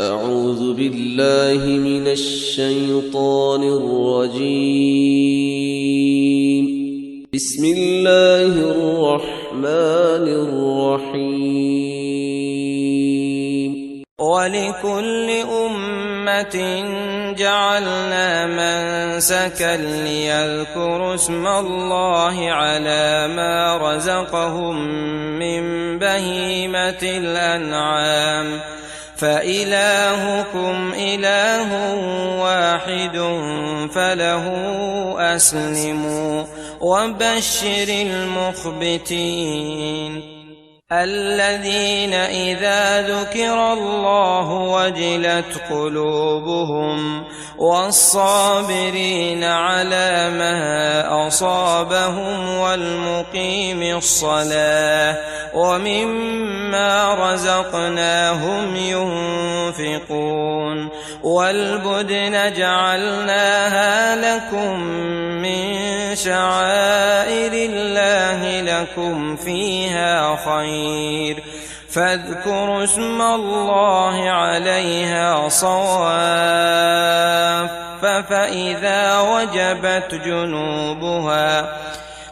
أعوذ بالله من الشيطان الرجيم. بسم الله الرحمن الرحيم. ولكل أمة جعلنا منسكا ليذكروا اسم الله على ما رزقهم من بهيمة الأنعام فإلهكم إله واحد فله أسلموا وبشر المخبتين الذين إذا ذكر الله وجلت قلوبهم والصابرين على ما أصابهم والمقيم الصلاة ومما رزقناهم ينفقون والبدن جعلناها لكم من شعائر الله لكم فيها خير فاذكروا اسم الله عليها صواف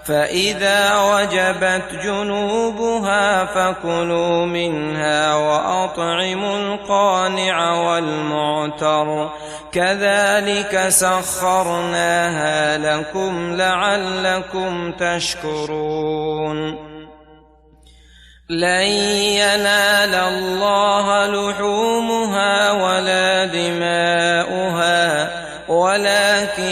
فإذا وجبت جنوبها فكلوا منها وأطعموا القانع والمعتر كذلك سخرناها لكم لعلكم تشكرون لن ينال الله لحومها ولا دماؤها ولكن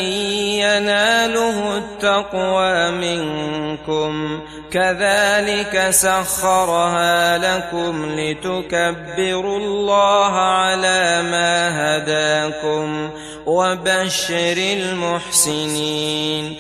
يناله التقوى منكم كذلك سخرها لكم لتكبروا الله على ما هداكم وبشر المحسنين